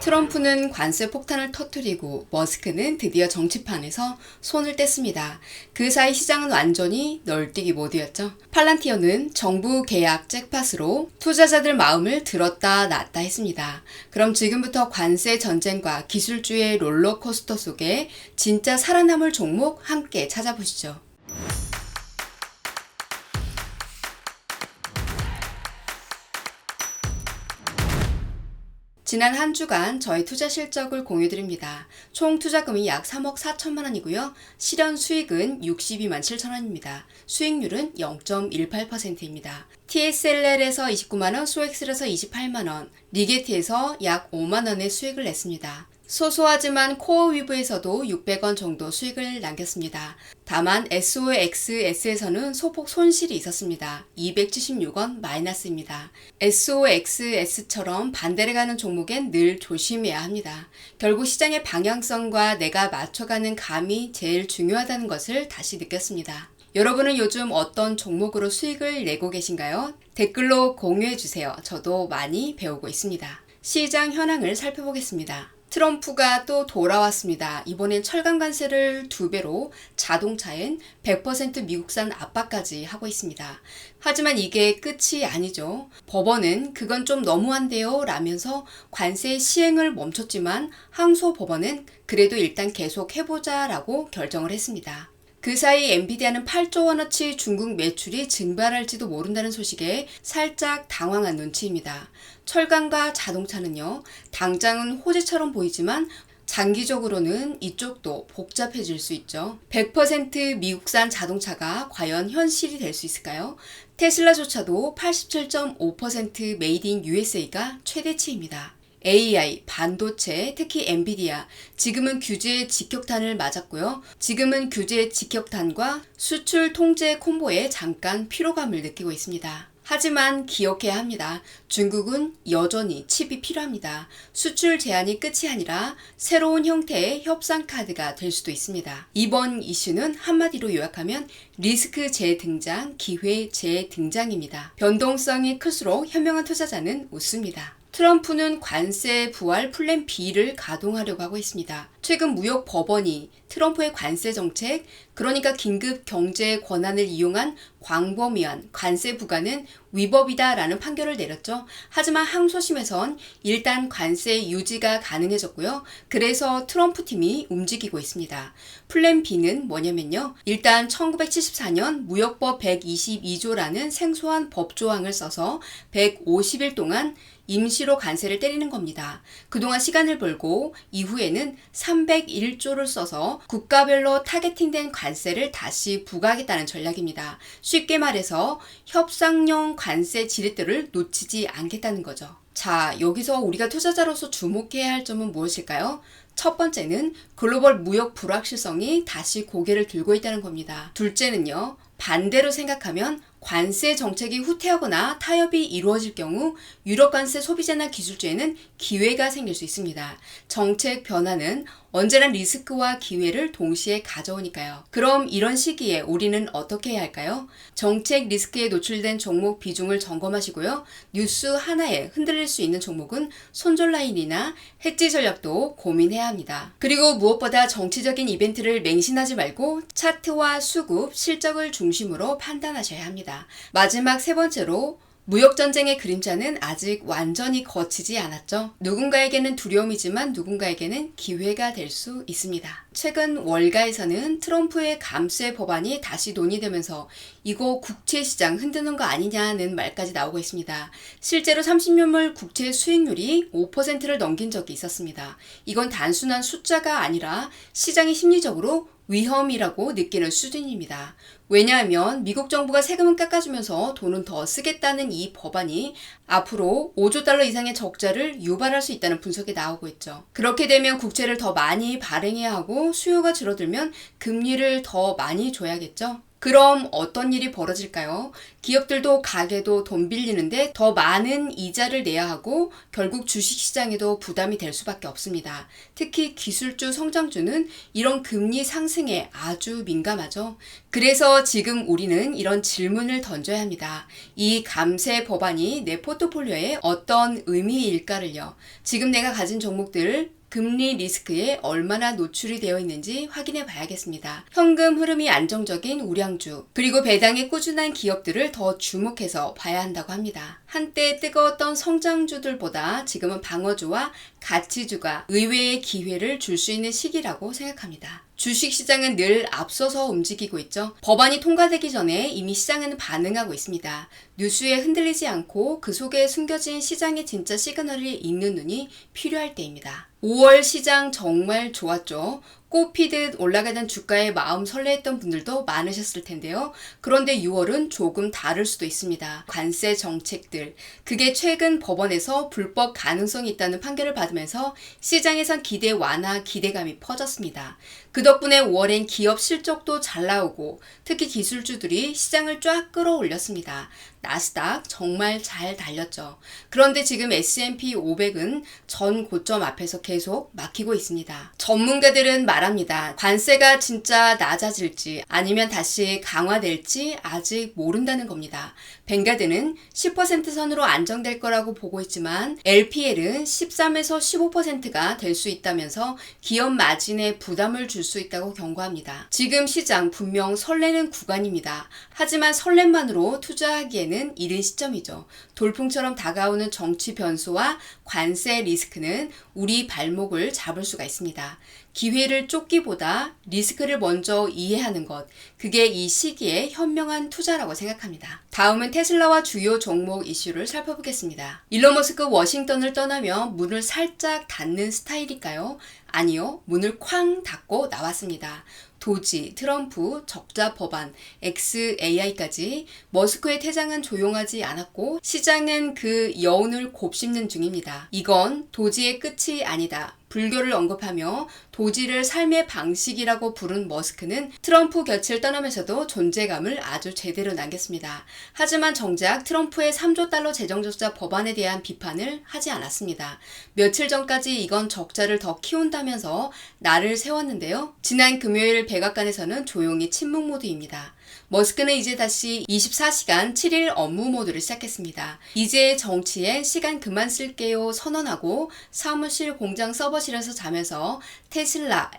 트럼프는 관세 폭탄을 터뜨리고 머스크는 드디어 정치판에서 손을 뗐습니다. 그 사이 시장은 완전히 널뛰기 모드였죠. 팔란티어는 정부 계약 잭팟으로 투자자들 마음을 들었다 놨다 했습니다. 그럼 지금부터 관세 전쟁과 기술주의 롤러코스터 속에 진짜 살아남을 종목 함께 찾아보시죠. 지난 한 주간 저희 투자 실적을 공유드립니다. 총 투자금이 약 3억 4천만 원이고요. 실현 수익은 62만 7천 원입니다. 수익률은 0.18%입니다. TSLL에서 29만 원, 소엑스에서 28만 원, 리게티에서 약 5만 원의 수익을 냈습니다. 소소하지만 코어위브에서도 600원 정도 수익을 남겼습니다. 다만 SOXS에서는 소폭 손실이 있었습니다. 276원 마이너스입니다. SOXS처럼 반대를 가는 종목엔 늘 조심해야 합니다. 결국 시장의 방향성과 내가 맞춰가는 감이 제일 중요하다는 것을 다시 느꼈습니다. 여러분은 요즘 어떤 종목으로 수익을 내고 계신가요? 댓글로 공유해주세요. 저도 많이 배우고 있습니다. 시장 현황을 살펴보겠습니다. 트럼프가 또 돌아왔습니다. 이번엔 철강 관세를 2배로 자동차엔 100% 미국산 압박까지 하고 있습니다. 하지만 이게 끝이 아니죠. 법원은 그건 좀 너무한데요 라면서 관세 시행을 멈췄지만 항소법원은 그래도 일단 계속 해보자 라고 결정을 했습니다. 그 사이 엔비디아는 8조 원어치 중국 매출이 증발할지도 모른다는 소식에 살짝 당황한 눈치입니다. 철강과 자동차는요, 당장은 호재처럼 보이지만 장기적으로는 이쪽도 복잡해질 수 있죠. 100% 미국산 자동차가 과연 현실이 될 수 있을까요? 테슬라조차도 87.5% 메이드 인 USA가 최대치입니다. AI, 반도체, 특히 엔비디아, 지금은 규제의 직격탄을 맞았고요. 지금은 규제의 직격탄과 수출 통제 콤보에 잠깐 피로감을 느끼고 있습니다. 하지만 기억해야 합니다. 중국은 여전히 칩이 필요합니다. 수출 제한이 끝이 아니라 새로운 형태의 협상 카드가 될 수도 있습니다. 이번 이슈는 한마디로 요약하면 리스크 재등장, 기회 재등장입니다. 변동성이 클수록 현명한 투자자는 웃습니다. 트럼프는 관세 부활 플랜 B를 가동하려고 하고 있습니다. 최근 무역 법원이 트럼프의 관세 정책, 그러니까 긴급 경제 권한을 이용한 광범위한 관세 부과는 위법이다라는 판결을 내렸죠. 하지만 항소심에선 일단 관세 유지가 가능해졌고요. 그래서 트럼프 팀이 움직이고 있습니다. 플랜 B는 뭐냐면요. 일단 1974년 무역법 122조라는 생소한 법조항을 써서 150일 동안 임시로 관세를 때리는 겁니다. 그동안 시간을 벌고 이후에는 301조를 써서 국가별로 타겟팅된 관세를 다시 부과하겠다는 전략입니다. 쉽게 말해서 협상용 관세 지렛대를 놓치지 않겠다는 거죠. 자, 여기서 우리가 투자자로서 주목해야 할 점은 무엇일까요? 첫 번째는 글로벌 무역 불확실성이 다시 고개를 들고 있다는 겁니다. 둘째는요, 반대로 생각하면 관세 정책이 후퇴하거나 타협이 이루어질 경우 유럽 관세 소비자나 기술주에는 기회가 생길 수 있습니다. 정책 변화는 언제나 리스크와 기회를 동시에 가져오니까요. 그럼 이런 시기에 우리는 어떻게 해야 할까요? 정책 리스크에 노출된 종목 비중을 점검하시고요. 뉴스 하나에 흔들릴 수 있는 종목은 손절 라인이나 해지 전략도 고민해야 합니다. 그리고 무엇보다 정치적인 이벤트를 맹신하지 말고 차트와 수급, 실적을 중심으로 판단하셔야 합니다. 마지막 세 번째로 무역전쟁의 그림자는 아직 완전히 거치지 않았죠. 누군가에게는 두려움이지만 누군가에게는 기회가 될 수 있습니다. 최근 월가에서는 트럼프의 감세 법안이 다시 논의되면서 이거 국채시장 흔드는 거 아니냐는 말까지 나오고 있습니다. 실제로 30년물 국채 수익률이 5%를 넘긴 적이 있었습니다. 이건 단순한 숫자가 아니라 시장이 심리적으로 위험이라고 느끼는 수준입니다. 왜냐하면 미국 정부가 세금은 깎아주면서 돈은 더 쓰겠다는 이 법안이 앞으로 5조 달러 이상의 적자를 유발할 수 있다는 분석이 나오고 있죠. 그렇게 되면 국채를 더 많이 발행해야 하고 수요가 줄어들면 금리를 더 많이 줘야겠죠. 그럼 어떤 일이 벌어질까요? 기업들도 가게도 돈 빌리는데 더 많은 이자를 내야 하고 결국 주식시장에도 부담이 될 수밖에 없습니다. 특히 기술주, 성장주는 이런 금리 상승에 아주 민감하죠. 그래서 지금 우리는 이런 질문을 던져야 합니다. 이 감세 법안이 내 포트폴리오에 어떤 의미일까를요. 지금 내가 가진 종목들 금리 리스크에 얼마나 노출이 되어 있는지 확인해 봐야겠습니다. 현금 흐름이 안정적인 우량주, 그리고 배당이 꾸준한 기업들을 더 주목해서 봐야 한다고 합니다. 한때 뜨거웠던 성장주들보다 지금은 방어주와 가치주가 의외의 기회를 줄 수 있는 시기라고 생각합니다. 주식시장은 늘 앞서서 움직이고 있죠. 법안이 통과되기 전에 이미 시장은 반응하고 있습니다. 뉴스에 흔들리지 않고 그 속에 숨겨진 시장의 진짜 시그널을 읽는 눈이 필요할 때입니다. 5월 시장 정말 좋았죠. 꽃피듯 올라가던 주가에 마음 설레했던 분들도 많으셨을 텐데요. 그런데 6월은 조금 다를 수도 있습니다. 관세 정책들, 그게 최근 법원에서 불법 가능성이 있다는 판결을 받으면서 시장에선 기대 완화 기대감이 퍼졌습니다. 그 덕분에 5월엔 기업 실적도 잘 나오고 특히 기술주들이 시장을 쫙 끌어올렸습니다. 나스닥 정말 잘 달렸죠. 그런데 지금 S&P 500은 전 고점 앞에서 계속 막히고 있습니다. 전문가들은 말합니다. 관세가 진짜 낮아질지 아니면 다시 강화될지 아직 모른다는 겁니다. 뱅가드는 10% 선으로 안정될 거라고 보고 있지만 LPL은 13에서 15%가 될 수 있다면서 기업 마진에 부담을 줄 수 있다고 경고합니다. 지금 시장 분명 설레는 구간입니다. 하지만 설렘만으로 투자하기에는 이른 시점이죠. 돌풍처럼 다가오는 정치 변수와 관세 리스크는 우리 발목을 잡을 수가 있습니다. 기회를 쫓기보다 리스크를 먼저 이해하는 것, 그게 이 시기에 현명한 투자라고 생각합니다. 다음은 테슬라와 주요 종목 이슈를 살펴보겠습니다. 일론 머스크 워싱턴을 떠나며 문을 살짝 닫는 스타일일까요? 아니요, 문을 쾅 닫고 나왔습니다. 도지, 트럼프, 적자 법안, XAI까지 머스크의 퇴장은 조용하지 않았고 시장은 그 여운을 곱씹는 중입니다. 이건 도지의 끝이 아니다. 불교를 언급하며 도지를 삶의 방식이라고 부른 머스크는 트럼프 곁을 떠나면서도 존재감을 아주 제대로 남겼습니다. 하지만 정작 트럼프의 3조 달러 재정적자 법안에 대한 비판을 하지 않았습니다. 며칠 전까지 이건 적자를 더 키운다면서 날을 세웠는데요. 지난 금요일 백악관에서는 조용히 침묵 모드입니다. 머스크는 이제 다시 24시간 7일 업무 모드를 시작했습니다. 이제 정치엔 시간 그만 쓸게요 선언하고 사무실 공장 서버실에서 자면서 테슬라,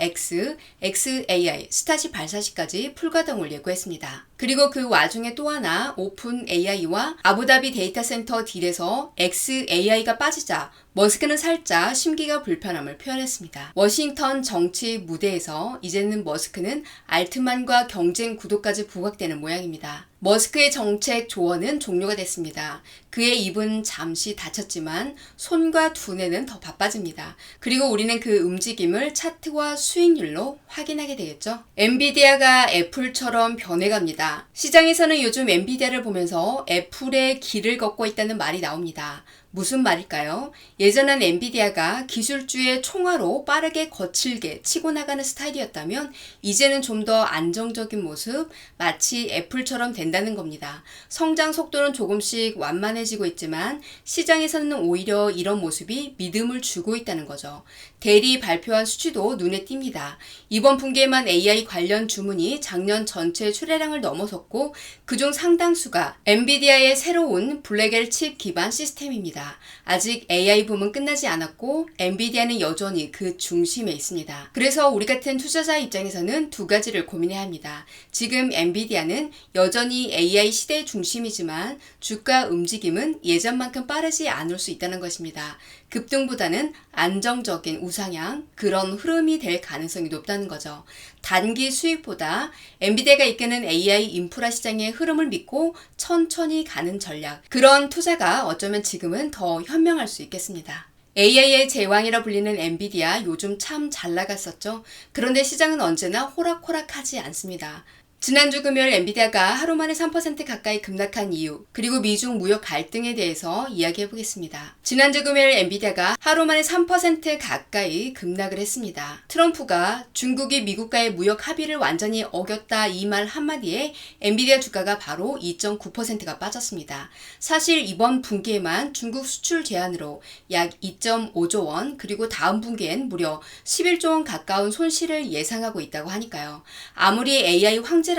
XAI, 스타시 발사 시까지 풀가동을 예고했습니다. 그리고 그 와중에 또 하나 오픈 AI와 아부다비 데이터 센터 딜에서 XAI가 빠지자 머스크는 살짝 심기가 불편함을 표현했습니다. 워싱턴 정치 무대에서 이제는 머스크는 알트만과 경쟁 구도까지 부각되는 모양입니다. 머스크의 정책 조언은 종료가 됐습니다. 그의 입은 잠시 닫혔지만 손과 두뇌는 더 바빠집니다. 그리고 우리는 그 움직임을 차트와 수익률로 확인하게 되겠죠. 엔비디아가 애플처럼 변해갑니다. 시장에서는 요즘 엔비디아를 보면서 애플의 길을 걷고 있다는 말이 나옵니다. 무슨 말일까요? 예전엔 엔비디아가 기술주의 총화로 빠르게 거칠게 치고 나가는 스타일이었다면 이제는 좀 더 안정적인 모습, 마치 애플처럼 된다는 겁니다. 성장 속도는 조금씩 완만해지고 있지만 시장에서는 오히려 이런 모습이 믿음을 주고 있다는 거죠. 대리 발표한 수치도 눈에 띕니다. 이번 분기에만 AI 관련 주문이 작년 전체 출하량을 넘어섰고 그중 상당수가 엔비디아의 새로운 블랙엘 칩 기반 시스템입니다. 아직 AI 붐은 끝나지 않았고 엔비디아는 여전히 그 중심에 있습니다. 그래서 우리 같은 투자자 입장에서는 두 가지를 고민해야 합니다. 지금 엔비디아는 여전히 AI 시대의 중심이지만 주가 움직임은 예전만큼 빠르지 않을 수 있다는 것입니다. 급등보다는 안정적인 우상향, 그런 흐름이 될 가능성이 높다는 거죠. 단기 수익보다 엔비디아가 이끄는 AI 인프라 시장의 흐름을 믿고 천천히 가는 전략, 그런 투자가 어쩌면 지금은 더 현명할 수 있겠습니다. AI의 제왕이라 불리는 엔비디아 요즘 참 잘 나갔었죠. 그런데 시장은 언제나 호락호락하지 않습니다. 지난주 금요일 엔비디아가 하루 만에 3% 가까이 급락한 이유, 그리고 미중 무역 갈등에 대해서 이야기해 보겠습니다. 지난주 금요일 엔비디아가 하루 만에 3% 가까이 급락을 했습니다. 트럼프가 중국이 미국과의 무역 합의를 완전히 어겼다 이 말 한마디에 엔비디아 주가가 바로 2.9%가 빠졌습니다. 사실 이번 분기에만 중국 수출 제한으로 약 2.5조 원, 그리고 다음 분기엔 무려 11조 원 가까운 손실을 예상하고 있다고 하니까요. 아무리 AI 황제라도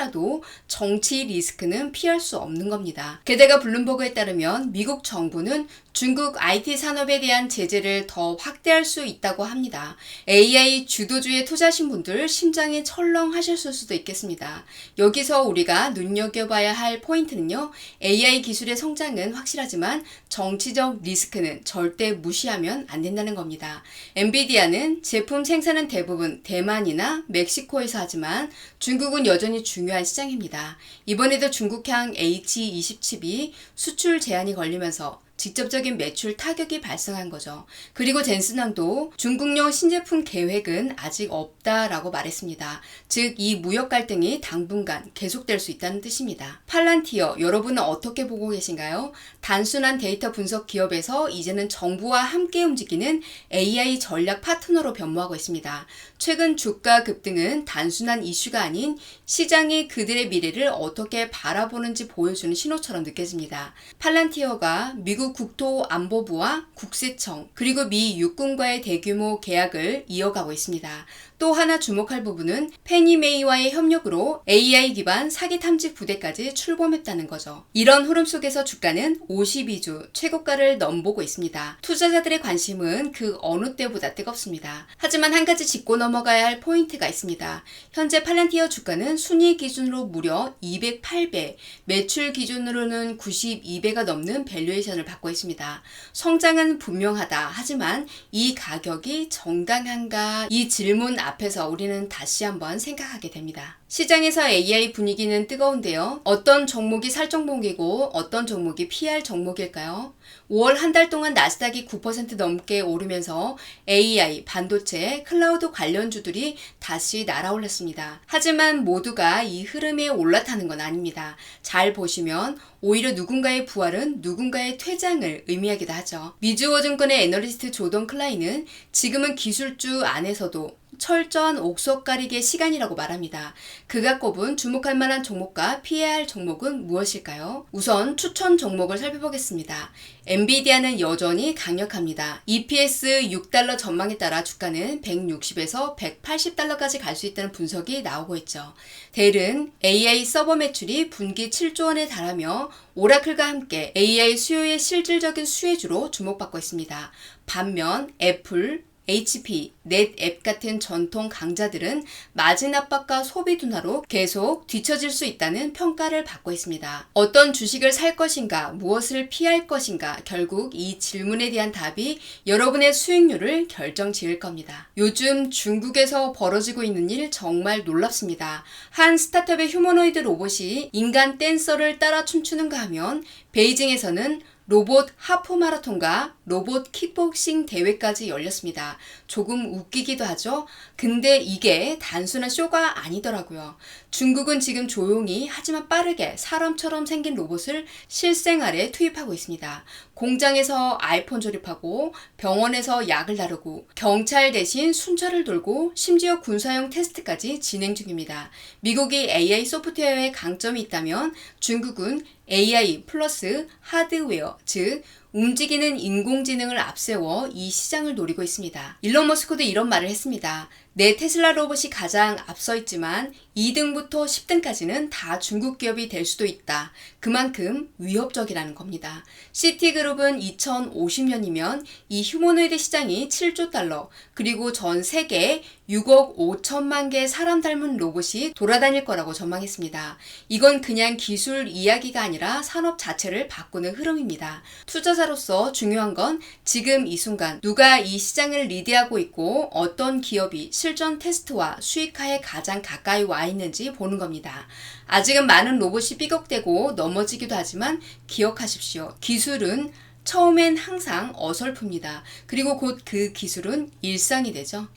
정치 리스크는 피할 수 없는 겁니다. 게다가 블룸버그에 따르면 미국 정부는 중국 IT 산업에 대한 제재를 더 확대할 수 있다고 합니다. AI 주도주에 투자하신 분들 심장이 철렁하셨을 수도 있겠습니다. 여기서 우리가 눈여겨봐야 할 포인트는요. AI 기술의 성장은 확실하지만 정치적 리스크는 절대 무시하면 안 된다는 겁니다. 엔비디아는 제품 생산은 대부분 대만이나 멕시코에서 하지만 중국은 여전히 중요한 시장입니다. 이번에도 중국향 H20 칩이 수출 제한이 걸리면서 직접적인 매출 타격이 발생한 거죠. 그리고 젠슨왕도 중국용 신제품 계획은 아직 없다라고 말했습니다. 즉, 이 무역 갈등이 당분간 계속될 수 있다는 뜻입니다. 팔란티어, 여러분은 어떻게 보고 계신가요? 단순한 데이터 분석 기업에서 이제는 정부와 함께 움직이는 AI 전략 파트너로 변모하고 있습니다. 최근 주가 급등은 단순한 이슈가 아닌 시장이 그들의 미래를 어떻게 바라보는지 보여주는 신호처럼 느껴집니다. 팔란티어가 미국 국토안보부와 국세청, 그리고 미 육군과의 대규모 계약을 이어가고 있습니다. 또 하나 주목할 부분은 페니메이와의 협력으로 AI 기반 사기 탐지 부대까지 출범했다는 거죠. 이런 흐름 속에서 주가는 52주 최고가를 넘보고 있습니다. 투자자들의 관심은 그 어느 때보다 뜨겁습니다. 하지만 한 가지 짚고 넘어가야 할 포인트가 있습니다. 현재 팔란티어 주가는 순위 기준으로 무려 208배, 매출 기준으로는 92배가 넘는 밸류에이션을 받고 있습니다. 성장은 분명하다. 하지만 이 가격이 정당한가? 이 질문 앞에서 우리는 다시 한번 생각하게 됩니다. 시장에서 AI 분위기는 뜨거운데요. 어떤 종목이 살 종목이고 어떤 종목이 피할 종목일까요? 5월 한 달 동안 나스닥이 9% 넘게 오르면서 AI, 반도체, 클라우드 관련주들이 다시 날아올랐습니다. 하지만 모두가 이 흐름에 올라타는 건 아닙니다. 잘 보시면 오히려 누군가의 부활은 누군가의 퇴장을 의미하기도 하죠. 미주호증권의 애널리스트 조던 클라인은 지금은 기술주 안에서도 철저한 옥석 가리기의 시간이라고 말합니다. 그가 꼽은 주목할 만한 종목과 피해야 할 종목은 무엇일까요? 우선 추천 종목을 살펴보겠습니다. 엔비디아는 여전히 강력합니다. EPS 6달러 전망에 따라 주가는 160에서 180달러까지 갈 수 있다는 분석이 나오고 있죠. 델은 AI 서버 매출이 분기 7조 원에 달하며 오라클과 함께 AI 수요의 실질적인 수혜주로 주목받고 있습니다. 반면 애플, HP, 넷앱 같은 전통 강자들은 마진 압박과 소비 둔화로 계속 뒤처질 수 있다는 평가를 받고 있습니다. 어떤 주식을 살 것인가, 무엇을 피할 것인가, 결국 이 질문에 대한 답이 여러분의 수익률을 결정지을 겁니다. 요즘 중국에서 벌어지고 있는 일 정말 놀랍습니다. 한 스타트업의 휴머노이드 로봇이 인간 댄서를 따라 춤추는가 하면 베이징에서는 로봇 하프 마라톤과 로봇 킥복싱 대회까지 열렸습니다. 조금 웃기기도 하죠? 근데 이게 단순한 쇼가 아니더라고요. 중국은 지금 조용히 하지만 빠르게 사람처럼 생긴 로봇을 실생활에 투입하고 있습니다. 공장에서 아이폰 조립하고 병원에서 약을 다루고 경찰 대신 순찰을 돌고 심지어 군사용 테스트까지 진행 중입니다. 미국이 AI 소프트웨어에 강점이 있다면 중국은 AI 플러스 하드웨어, 즉 움직이는 인공지능을 앞세워 이 시장을 노리고 있습니다. 일론 머스크도 이런 말을 했습니다. 내 테슬라 로봇이 가장 앞서 있지만 2등부터 10등까지는 다 중국 기업이 될 수도 있다. 그만큼 위협적이라는 겁니다. 시티그룹은 2050년이면 이 휴머노이드 시장이 7조 달러, 그리고 전 세계에 6억 5천만 개의 사람 닮은 로봇이 돌아다닐 거라고 전망했습니다. 이건 그냥 기술 이야기가 아니라 산업 자체를 바꾸는 흐름입니다. 투자자로서 중요한 건 지금 이 순간 누가 이 시장을 리드하고 있고 어떤 기업이 실전 테스트와 수익화에 가장 가까이 와 있는지 보는 겁니다. 아직은 많은 로봇이 삐걱대고 넘어지기도 하지만 기억하십시오. 기술은 처음엔 항상 어설픕니다. 그리고 곧 그 기술은 일상이 되죠.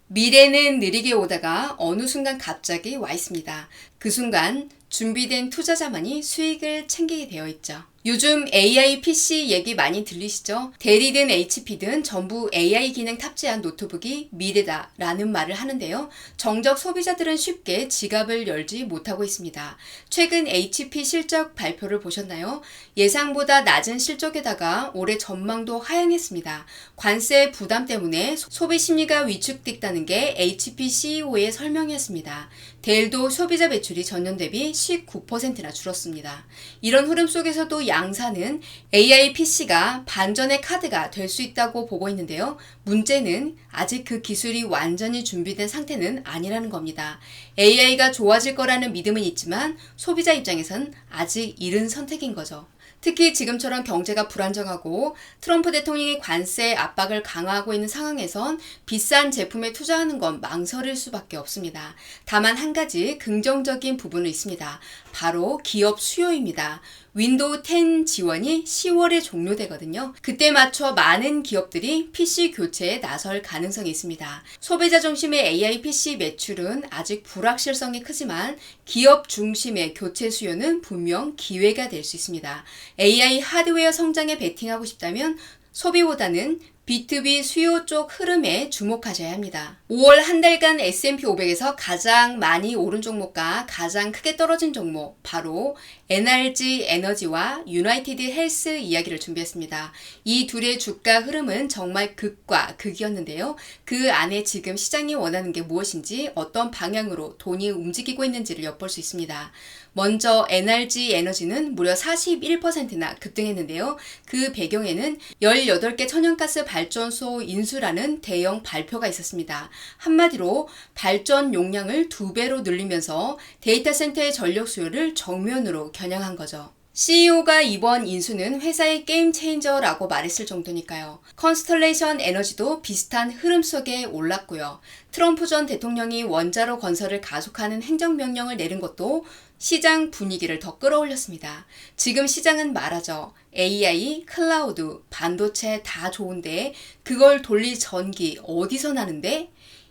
미래는 느리게 오다가 어느 순간 갑자기 와 있습니다. 그 순간 준비된 투자자만이 수익을 챙기게 되어 있죠. 요즘 AI PC 얘기 많이 들리시죠? 대리든 HP든 전부 AI 기능 탑재한 노트북이 미래다 라는 말을 하는데요. 정작 소비자들은 쉽게 지갑을 열지 못하고 있습니다. 최근 HP 실적 발표를 보셨나요? 예상보다 낮은 실적에다가 올해 전망도 하향했습니다. 관세 부담 때문에 소비 심리가 위축됐다는 게 HP CEO의 설명이었습니다. 델도 소비자 매출이 전년 대비 19%나 줄었습니다. 이런 흐름 속에서도 양사는 AI PC가 반전의 카드가 될 수 있다고 보고 있는데요. 문제는 아직 그 기술이 완전히 준비된 상태는 아니라는 겁니다. AI가 좋아질 거라는 믿음은 있지만 소비자 입장에선 아직 이른 선택인 거죠. 특히 지금처럼 경제가 불안정하고 트럼프 대통령이 관세 압박을 강화하고 있는 상황에선 비싼 제품에 투자하는 건 망설일 수밖에 없습니다. 다만 한 가지 긍정적인 부분은 있습니다. 바로 기업 수요입니다. 윈도우 10 지원이 10월에 종료되거든요. 그때 맞춰 많은 기업들이 PC 교체에 나설 가능성이 있습니다. 소비자 중심의 AI PC 매출은 아직 불확실성이 크지만 기업 중심의 교체 수요는 분명 기회가 될 수 있습니다. AI 하드웨어 성장에 베팅하고 싶다면 소비보다는 B2B 수요 쪽 흐름에 주목하셔야 합니다. 5월 한 달간 S&P 500에서 가장 많이 오른 종목과 가장 크게 떨어진 종목, 바로 NRG 에너지와 유나이티드 헬스 이야기를 준비했습니다. 이 둘의 주가 흐름은 정말 극과 극이었는데요. 그 안에 지금 시장이 원하는 게 무엇인지, 어떤 방향으로 돈이 움직이고 있는지를 엿볼 수 있습니다. 먼저 NRG 에너지는 무려 41%나 급등했는데요. 그 배경에는 18개 천연가스 발전소 인수라는 대형 발표가 있었습니다. 한마디로 발전 용량을 2배로 늘리면서 데이터 센터의 전력 수요를 정면으로 겨냥한 거죠. CEO가 이번 인수는 회사의 게임 체인저라고 말했을 정도니까요. 컨스텔레이션 에너지도 비슷한 흐름 속에 올랐고요. 트럼프 전 대통령이 원자로 건설을 가속하는 행정명령을 내린 것도 시장 분위기를 더 끌어올렸습니다. 지금 시장은 말하죠. AI, 클라우드, 반도체 다 좋은데 그걸 돌릴 전기 어디서 나는데?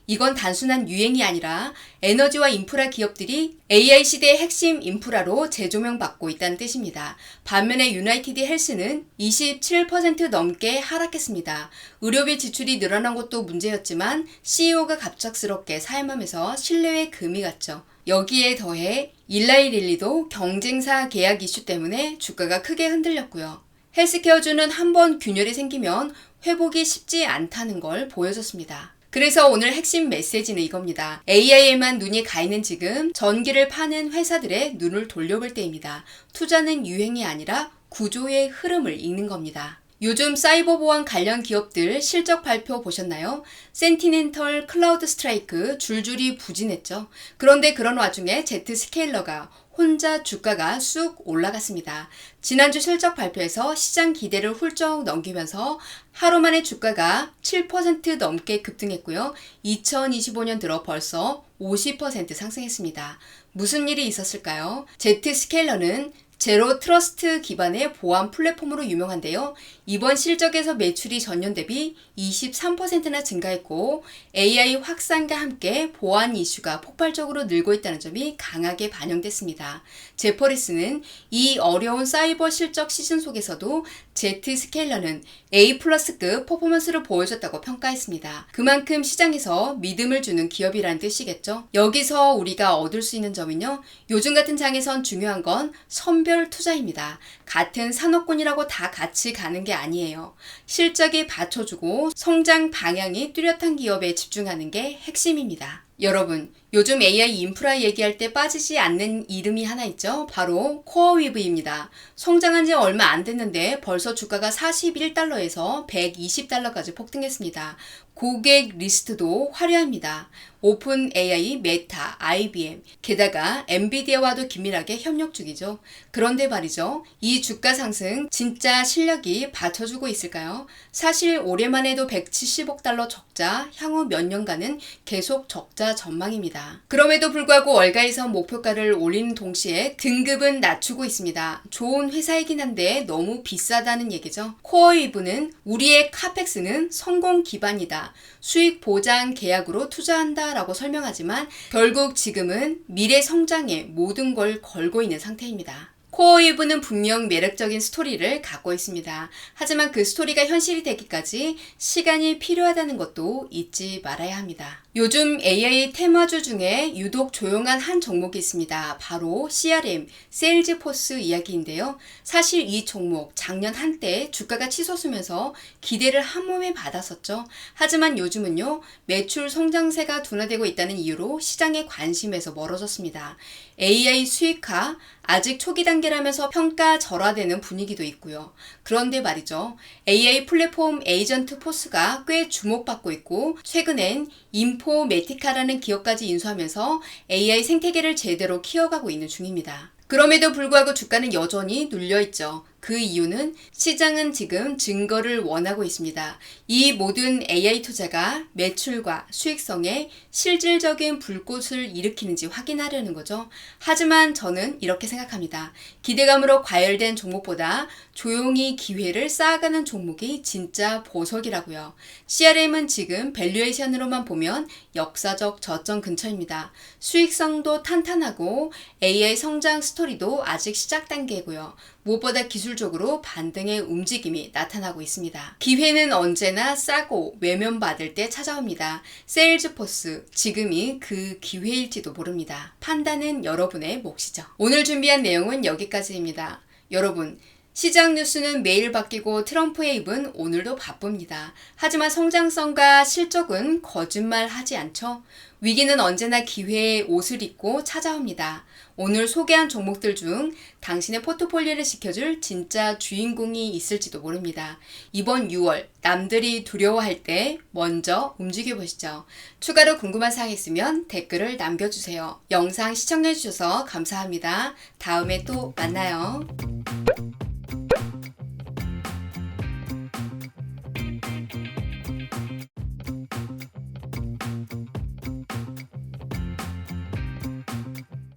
이건 단순한 유행이 아니라 에너지와 인프라 기업들이 AI 시대의 핵심 인프라로 재조명받고 있다는 뜻입니다. 반면에 유나이티드 헬스는 27% 넘게 하락했습니다. 의료비 지출이 늘어난 것도 문제였지만 CEO가 갑작스럽게 사임하면서 신뢰에 금이 갔죠. 여기에 더해 일라이 릴리도 경쟁사 계약 이슈 때문에 주가가 크게 흔들렸고요. 헬스케어주는 한번 균열이 생기면 회복이 쉽지 않다는 걸 보여줬습니다. 그래서 오늘 핵심 메시지는 이겁니다. AI에만 눈이 가 있는 지금 전기를 파는 회사들의 눈을 돌려볼 때입니다. 투자는 유행이 아니라 구조의 흐름을 읽는 겁니다. 요즘 사이버 보안 관련 기업들 실적 발표 보셨나요? 센티넨털, 클라우드 스트라이크 줄줄이 부진했죠. 그런데 그런 와중에 제트스케일러가 혼자 주가가 쑥 올라갔습니다. 지난주 실적 발표에서 시장 기대를 훌쩍 넘기면서 하루 만에 주가가 7% 넘게 급등했고요. 2025년 들어 벌써 50% 상승했습니다. 무슨 일이 있었을까요? 제트스케일러는 제로 트러스트 기반의 보안 플랫폼으로 유명한데요. 이번 실적에서 매출이 전년 대비 23%나 증가했고 AI 확산과 함께 보안 이슈가 폭발적으로 늘고 있다는 점이 강하게 반영됐습니다. 제퍼리스는 이 어려운 사이버 실적 시즌 속에서도 제트스케일러는 A+급 퍼포먼스를 보여줬다고 평가했습니다. 그만큼 시장에서 믿음을 주는 기업이라는 뜻이겠죠. 여기서 우리가 얻을 수 있는 점은요. 요즘 같은 장에선 중요한 건 선별 투자입니다. 같은 산업군이라고 다 같이 가는 게 아니에요. 실적이 받쳐주고 성장 방향이 뚜렷한 기업에 집중하는 게 핵심입니다. 여러분, 요즘 AI 인프라 얘기할 때 빠지지 않는 이름이 하나 있죠? 바로 코어위브입니다. 성장한 지 얼마 안 됐는데 벌써 주가가 41달러에서 120달러까지 폭등했습니다. 고객 리스트도 화려합니다. 오픈 AI, 메타, IBM, 게다가 엔비디아와도 긴밀하게 협력 중이죠. 그런데 말이죠. 이 주가 상승 진짜 실력이 받쳐주고 있을까요? 사실 올해만 해도 170억 달러 적자, 향후 몇 년간은 계속 적자 투자 전망입니다. 그럼에도 불구하고 월가에서 목표가를 올리는 동시에 등급은 낮추고 있습니다. 좋은 회사이긴 한데 너무 비싸다는 얘기죠. 코어웨이브는 우리의 카펙스는 성공 기반이다. 수익 보장 계약으로 투자한다 라고 설명하지만 결국 지금은 미래 성장에 모든 걸 걸고 있는 상태입니다. 코어웨이브는 분명 매력적인 스토리를 갖고 있습니다. 하지만 그 스토리가 현실이 되기까지 시간이 필요하다는 것도 잊지 말아야 합니다. 요즘 AI 테마주 중에 유독 조용한 한 종목이 있습니다. 바로 CRM, 세일즈포스 이야기인데요. 사실 이 종목 작년 한때 주가가 치솟으면서 기대를 한몸에 받았었죠. 하지만 요즘은요, 매출 성장세가 둔화되고 있다는 이유로 시장의 관심에서 멀어졌습니다. AI 수익화, 아직 초기 단계라면서 평가 절하되는 분위기도 있고요. 그런데 말이죠. AI 플랫폼 에이전트 포스가 꽤 주목받고 있고 최근엔 인포메티카라는 기업까지 인수하면서 AI 생태계를 제대로 키워가고 있는 중입니다. 그럼에도 불구하고 주가는 여전히 눌려있죠. 그 이유는 시장은 지금 증거를 원하고 있습니다. 이 모든 AI 투자가 매출과 수익성에 실질적인 불꽃을 일으키는지 확인하려는 거죠. 하지만 저는 이렇게 생각합니다. 기대감으로 과열된 종목보다 조용히 기회를 쌓아가는 종목이 진짜 보석이라고요. CRM은 지금 밸류에이션으로만 보면 역사적 저점 근처입니다. 수익성도 탄탄하고 AI 성장 스토리도 아직 시작 단계고요. 무엇보다 기술적으로 반등의 움직임이 나타나고 있습니다. 기회는 언제나 싸고 외면받을 때 찾아옵니다. 세일즈포스, 지금이 그 기회일지도 모릅니다. 판단은 여러분의 몫이죠. 오늘 준비한 내용은 여기까지입니다. 여러분, 시장 뉴스는 매일 바뀌고 트럼프의 입은 오늘도 바쁩니다. 하지만 성장성과 실적은 거짓말하지 않죠. 위기는 언제나 기회의 옷을 입고 찾아옵니다. 오늘 소개한 종목들 중 당신의 포트폴리오를 지켜줄 진짜 주인공이 있을지도 모릅니다. 이번 6월 남들이 두려워할 때 먼저 움직여보시죠. 추가로 궁금한 사항 있으면 댓글을 남겨주세요. 영상 시청해주셔서 감사합니다. 다음에 또 만나요.